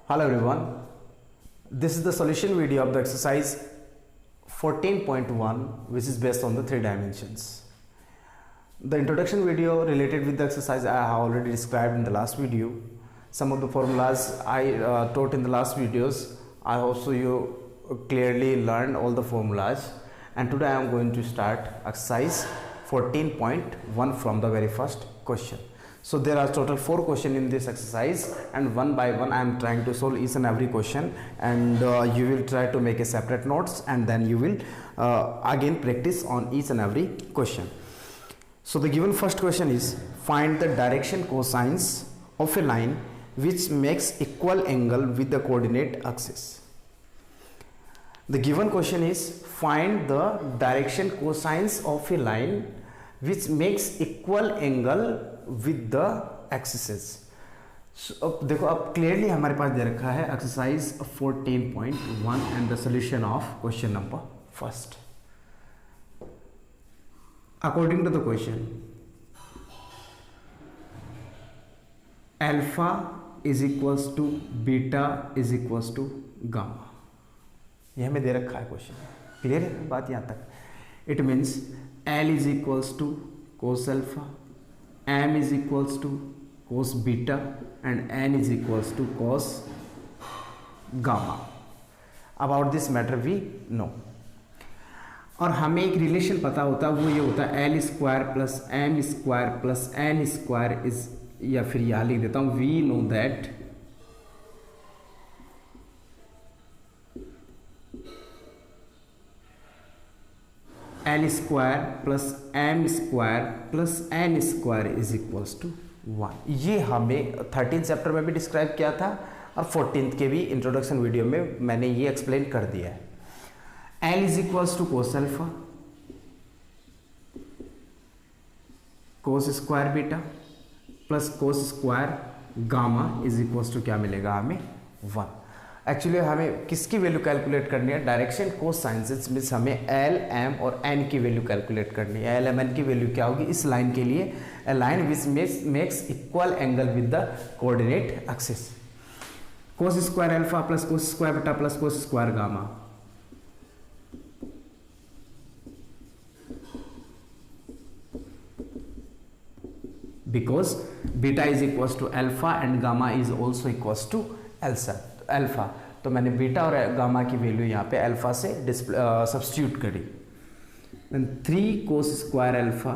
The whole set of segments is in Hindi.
Hello everyone, this is the solution video of the exercise 14.1 which is based on the 3 dimensions. The introduction video related with the exercise I have already described in the last video. Some of the formulas I taught in the last videos, I also you clearly learned all the formulas, and today I am going to start exercise 14.1 from the very first question. So there are total 4 questions in this exercise, and one by one I am trying to solve each and every question, and you will try to make a separate notes, and then you will again practice on each and every question. So the given first question is, find the direction cosines of a line which makes equal angle with the coordinate axis. The given question is, find the direction cosines of a line which makes equal angle with the axes. So, अब देखो, अब क्लियरली हमारे पास दे रखा है exercise 14.1 and the solution of question number first. According to the question, alpha is equals to beta is equals to gamma. ये हमें दे रखा है क्वेश्चन. क्लियर है बात यहाँ तक? It means L is equals to cos alpha, m is equals to cos beta and n is equals to cos gamma. About this matter we know. और हमें एक रिलेशन पता होता है, वो ये होता है L square plus M square plus N square is, या फिर यहाँ लिख देता हूँ, we know that L square plus M square plus N square is equals to 1. ये हमें 13 चैप्टर में भी डिस्क्राइब किया था और 14th के भी इंट्रोडक्शन वीडियो में मैंने ये एक्सप्लेन कर दिया है. L is equals to cos alpha cos square beta plus cos square gamma is equals to क्या मिलेगा हमें? 1. एक्चुअली हमें किसकी वैल्यू कैलकुलेट करनी है? डायरेक्शन कोसाइंस मीन्स हमें एल एम और एन की वैल्यू कैलकुलेट करनी है. एल एम एन की वैल्यू क्या होगी इस लाइन के लिए? A line which makes equal angle with the coordinate axis. Cos square alpha plus cos square beta plus cos square gamma. Because beta is equals to alpha and gamma is also equals to alpha, तो मैंने बीटा और गामा की वैल्यू यहाँ पे अल्फा से सब्स्टिट्यूट करी. 3 cos square alpha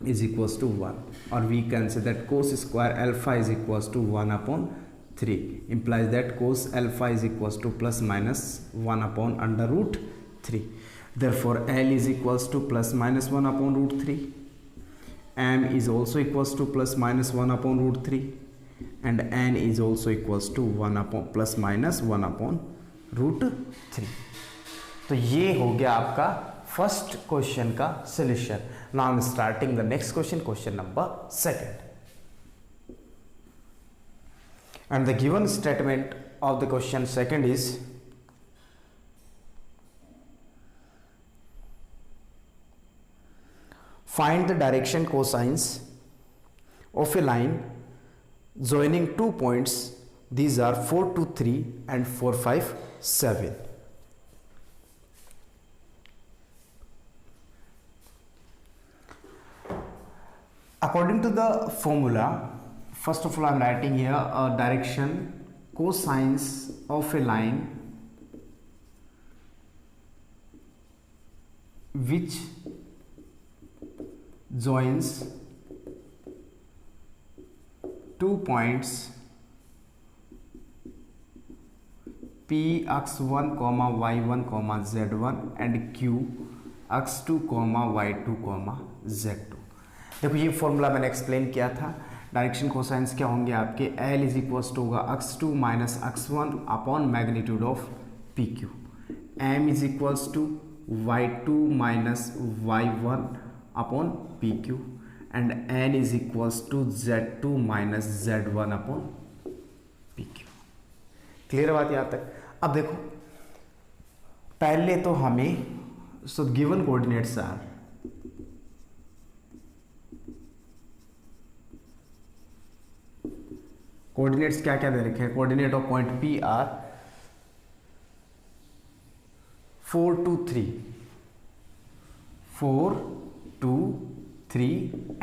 is equals to 1, और we can say that cos square alpha is equals to 1/3 implies that cos alpha is equals to plus minus 1/√3. Therefore L is equals to plus minus 1/√3, M is also equals to plus minus 1/√3, and n is also equals to plus minus 1/√3. तो ये हो गया आपका फर्स्ट क्वेश्चन का solution. Now I am starting the next question, question number second. And the given statement of the question second is, find the direction cosines of a line joining 2 points. These are 4, 2, 3 and 4, 5, 7. According to the formula, first of all I am writing here a direction cosines of a line which joins 2 points P x1, y1, z1 and Q x2, y2, z2. देखो ये फॉर्मूला मैंने एक्सप्लेन किया था. डायरेक्शन कोसाइंस क्या होंगे आपके? L इज इक्वल्स टू होगा x2 minus x1 upon magnitude of PQ. M is equals to y2 minus y1 upon PQ, and n is equals to z2 minus z1 upon PQ. Clear बात यहाँ तक? अब देखो, पहले तो हमें गिवन कोऑर्डिनेट्स आर कोऑर्डिनेट्स क्या क्या दे रखे हैं, coordinate of point P R 4 2 3 4 2 3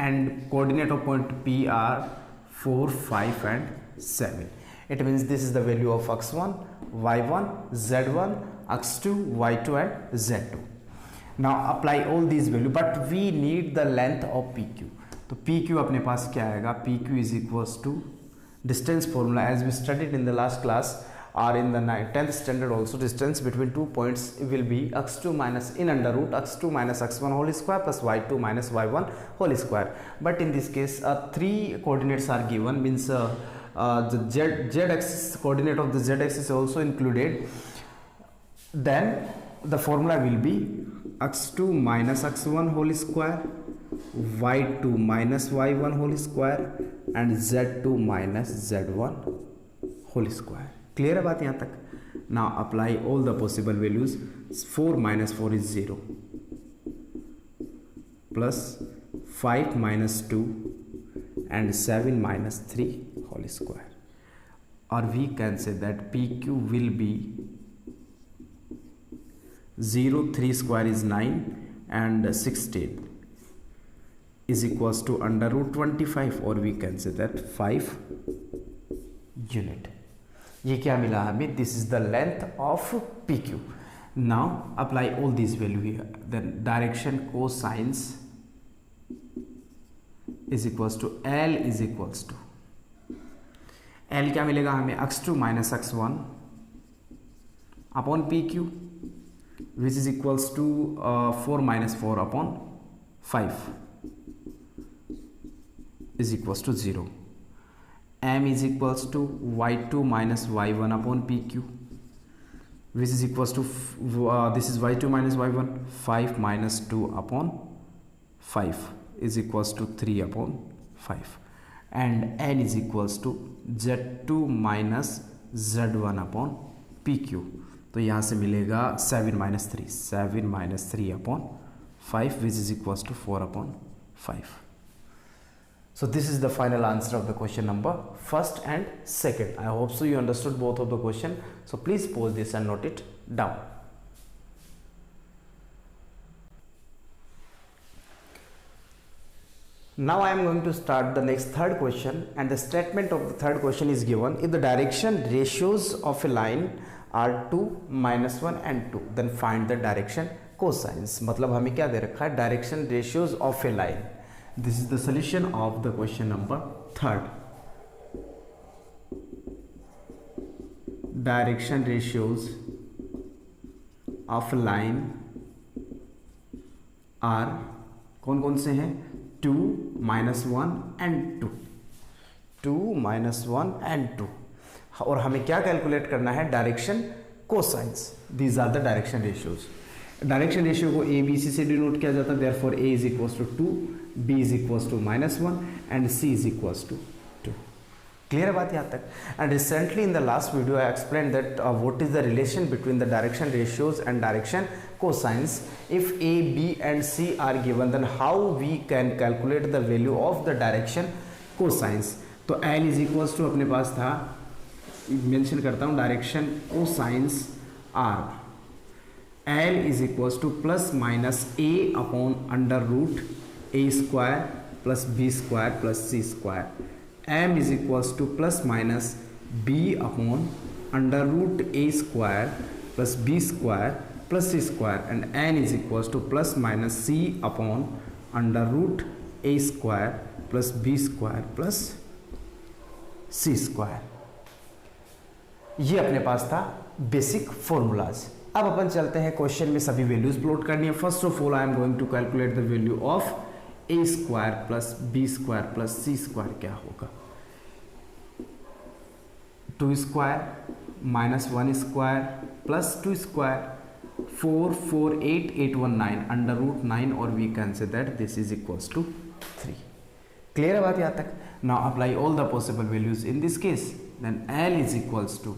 and coordinate of point P are 4 5 and 7. It means this is the value of x1, y1, z1, x2, y2 and z2. Now apply all these value, but we need the length of PQ. तो PQ अपने पास क्या आएगा, PQ is equals to distance formula as we studied in the last class or in the 10th standard also. Distance between 2 points will be x2 minus in under root x2 minus x1 whole square plus y2 minus y1 whole square. But in this case 3 coordinates are given, means the z axis coordinate of the z axis is also included. Then the formula will be x2 minus x1 whole square, y2 minus y1 whole square and z2 minus z1 whole square. Clear है बात यहाँ तक? Now apply all the possible values. 4 minus 4 is 0 plus 5 minus 2 and 7 minus 3 whole square, or we can say that PQ will be 0 3 square is 9 and 16 is equals to under root 25, or we can say that 5 unit. ये क्या मिला हमें, this is the length of P Q. Now apply all this value here. Then direction cosines is equals to L is equals to L क्या मिलेगा हमें, x2 minus x1 upon P Q which is equals to 4 minus 4 upon 5 is equals to 0. M is equals to y2 minus y1 upon PQ, which is equals to this is y2 minus y1, 5 minus 2 upon 5 is equals to 3 upon 5, and N is equals to z2 minus z1 upon PQ. तो यहाँ से मिलेगा 7 minus 3 upon 5 which is equals to 4 upon 5. So this is the final answer of the question number first and second. I hope so you understood both of the question. So please pause this and note it down. Now I am going to start the next third question, and the statement of the third question is given: if the direction ratios of a line are 2, -1 and 2, then find the direction cosines. मतलब हमें क्या दे रखा है, direction ratios of a line. This is the solution of the question number third. Direction ratios of a line are कौन कौन से हैं, 2, -1 and 2. 2, -1 and 2. और हमें क्या कैलकुलेट करना है, direction cosines. These are the direction ratios. Direction ratio को ए बी सी से डिनोट किया जाता है. Therefore A is equals to 2, B is equals to -1 and C is equals to 2. Clear है बात यहाँ तक? And recently in the last video I explain that what is the relation between the direction ratios and direction cosines. If A B and C are given, then how we can calculate the value of the direction cosines. तो एल इज इक्वल्स टू अपने पास था, मेंशन करता हूँ, direction cosines are. L is equals to plus minus a upon under root a square plus b square plus c square. M is equals to plus minus b upon under root a square plus b square plus c square, and n is equals to plus minus c upon under root a square plus b square plus c square. ये अपने पास था बेसिक फॉर्मूलाज. अब अपन चलते हैं क्वेश्चन में, सभी वैल्यूज प्लॉट करनी है. First of all I am going to calculate the value of A square plus B square plus C square. क्या होगा, 2 square minus 1 square plus 2 square, 4 4 8 8 1 9 under root 9, और we can say that this is equals to 3. Clear है बात यहाँ तक? Now apply all the possible values in this case. Then L is equals two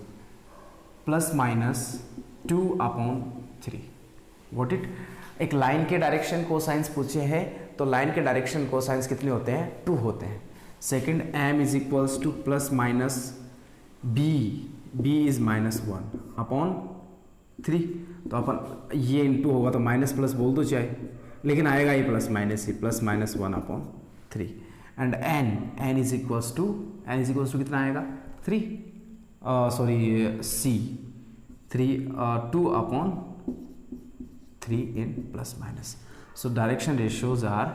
plus minus 2 upon 3. What it, एक लाइन के डायरेक्शन कोसाइंस पूछे हैं, तो लाइन के डायरेक्शन कोसाइंस कितने होते हैं, 2 होते हैं. Second m is equals two plus minus b, b is -1 upon 3, तो अपन ये इंटू होगा तो माइनस प्लस बोल दो चाहे, लेकिन आएगा ये प्लस माइनस ही, plus -1 upon 3 and n is equals to कितना आएगा 3, sorry c 2 upon 3 in plus minus. So direction ratios are,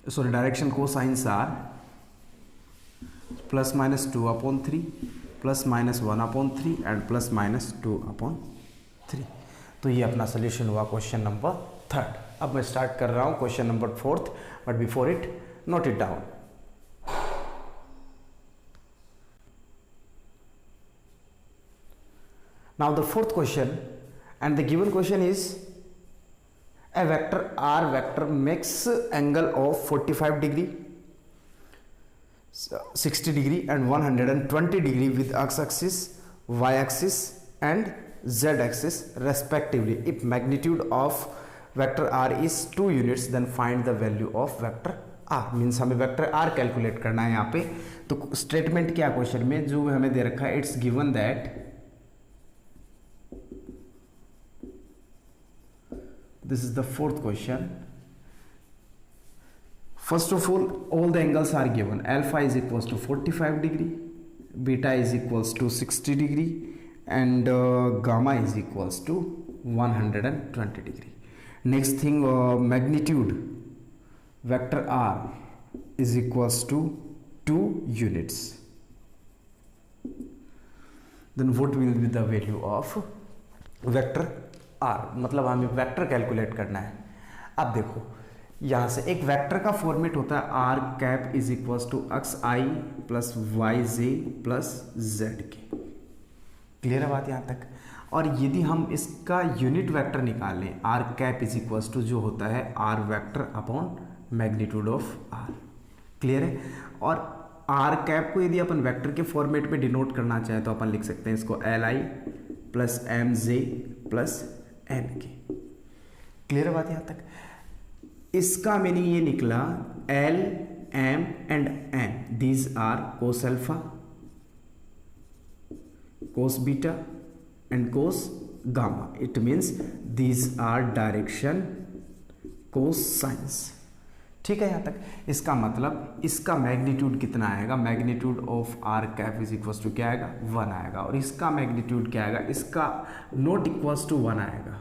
sorry, direction cosines are plus minus 2 upon 3, plus minus 1 upon 3 and plus minus 2 upon 3. तो ये अपना सोल्यूशन हुआ क्वेश्चन नंबर 3. अब मैं स्टार्ट कर रहा हूँ question number 4, but before it note it down. Now the fourth question, and the given question is a vector r vector makes angle of 45 degree, 60 degree and 120 degree with x axis, y axis and z axis respectively. If magnitude of vector r is 2 units, then find the value of vector r. Means हमें वेक्टर r कैलकुलेट करना है यहाँ पे. तो स्टेटमेंट क्या क्वेश्चन में जो हमें दे रखा है, it's given that this is the fourth question. First of all the angles are given. Alpha is equals to 45 degree, beta is equals to 60 degree and gamma is equals to 120 degree. Next thing, magnitude vector r is equals to 2 units. Then what will be the value of vector r? मतलब हमें वेक्टर कैलकुलेट करना है. अब देखो यहाँ से एक वेक्टर का फॉर्मेट होता है R cap is equals to X I plus Y J plus Z K. Clear है बात यहाँ तक? और यदि हम इसका यूनिट वेक्टर निकालें, R cap is equals to जो होता है R vector upon magnitude of R. Clear है? और आर कैप को यदि अपन वेक्टर के फॉर्मेट में डिनोट करना चाहें तो अपन लिख सकते हैं इसको L I plus M J plus N K. Clear है बात यहाँ तक? इसका मीनिंग ये निकला L M and N, these are cos alpha, cos beta and cos gamma. It means these are direction cosines. ठीक है यहाँ तक? इसका मतलब इसका मैग्नीट्यूड कितना आएगा? Magnitude of R cap is equals to क्या आएगा? 1 आएगा. और इसका मैग्नीट्यूड क्या आएगा? इसका नॉट इक्वल्स टू 1 आएगा.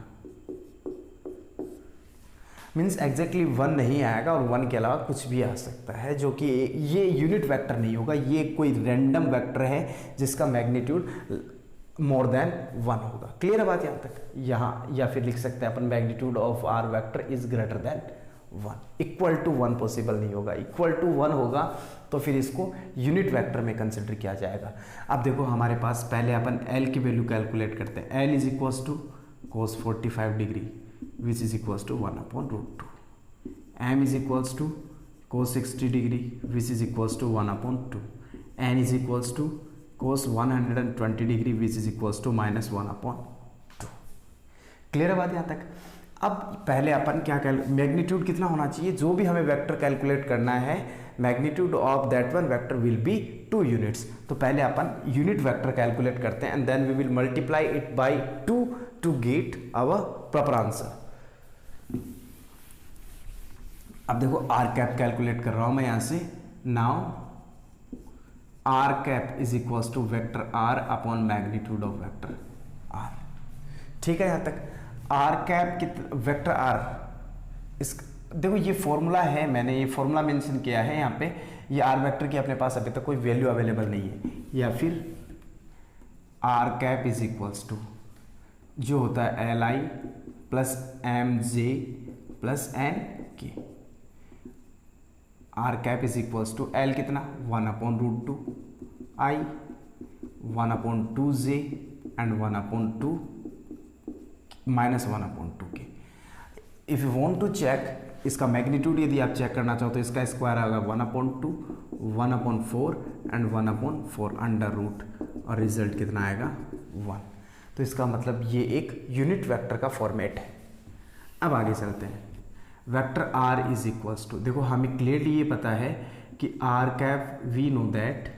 मीन्स एग्जैक्टली 1 नहीं आएगा और 1 के अलावा कुछ भी आ सकता है, जो कि ये यूनिट वेक्टर नहीं होगा. ये कोई रैंडम वेक्टर है जिसका मैग्नीट्यूड मोर देन 1 होगा. क्लियर है बात यहाँ तक? यहाँ या फिर लिख सकते हैं अपन magnitude of R vector is greater than 1. Equal to 1 possible नहीं होगा. इक्वल टू 1 होगा तो फिर इसको यूनिट वेक्टर में कंसिडर किया जाएगा. अब देखो हमारे पास पहले अपन एल की वैल्यू कैलकुलेट करते हैं. L is equals to cos 45 degree which is equals to 1 upon root 2. M is equals to cos 60 degree which is equals to 1 upon 2. N is equals to cos 120 degree which is equals to -1 upon 2. Clear है बात यहाँ तक? अब पहले अपन क्या मैग्नीट्यूड कितना होना चाहिए? जो भी हमें वेक्टर कैलकुलेट करना है, magnitude of that one vector will be 2 units. तो पहले अपन यूनिट वेक्टर कैलकुलेट करते हैं and then we will multiply it by 2 to get our proper answer. अब देखो आर कैप कैलकुलेट कर रहा हूं मैं यहां से. Now r cap is equals to vector r upon magnitude of vector r. ठीक है यहाँ तक? आर कैप वेक्टर आर, इस देखो ये फॉर्मूला है, मैंने ये फॉर्मूला मेंशन किया है यहाँ पे. ये आर वेक्टर की अपने पास अभी तक कोई वैल्यू अवेलेबल नहीं है. या फिर R cap is equals to जो होता है L I plus M J plus N K. R cap is equals to L कितना? 1 upon root 2 I, 1 upon 2 J and 1 upon 2 -1 upon 2 K. If you want to check इसका मैग्नीट्यूड, यदि आप चेक करना चाहो तो इसका स्क्वायर आएगा 1 upon 2, 1 upon 4 and 1 upon 4 under root, और रिजल्ट कितना आएगा? 1. तो इसका मतलब ये एक यूनिट वेक्टर का फॉर्मेट है. अब आगे चलते हैं. Vector r is equals to, देखो हमें क्लियरली ये पता है कि r cap, we know that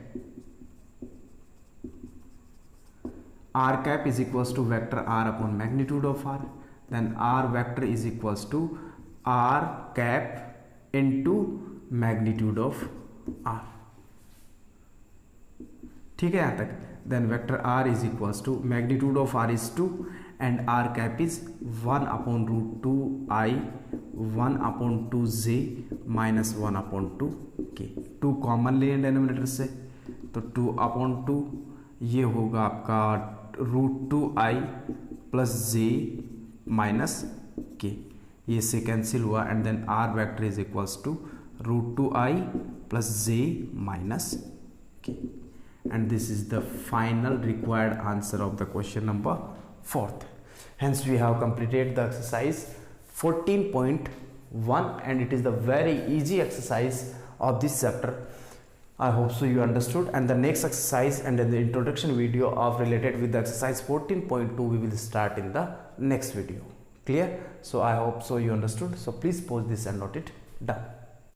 r cap is equals to vector r upon magnitude of r, then r vector is equals to r cap into magnitude of r. ठीक है यहाँ तक. Then vector r is equals to magnitude of r is 2 and r cap is 1 upon root 2 I 1 upon 2 j minus 1 upon 2 k. 2 common ले डिनोमिनेटर से, तो 2 upon 2 ये होगा आपका root 2 I plus J minus K, ये से कैंसिल हुआ and then R vector is equals to root 2 I plus J minus K, and this is the final required answer of the question number 4th. Hence we have completed the exercise 14.1 and it is the very easy exercise of this chapter. I hope so you understood, and the next exercise and then the introduction video of related with the exercise 14.2 we will start in the next video. Clear? So I hope so you understood. So please pause this and note it down.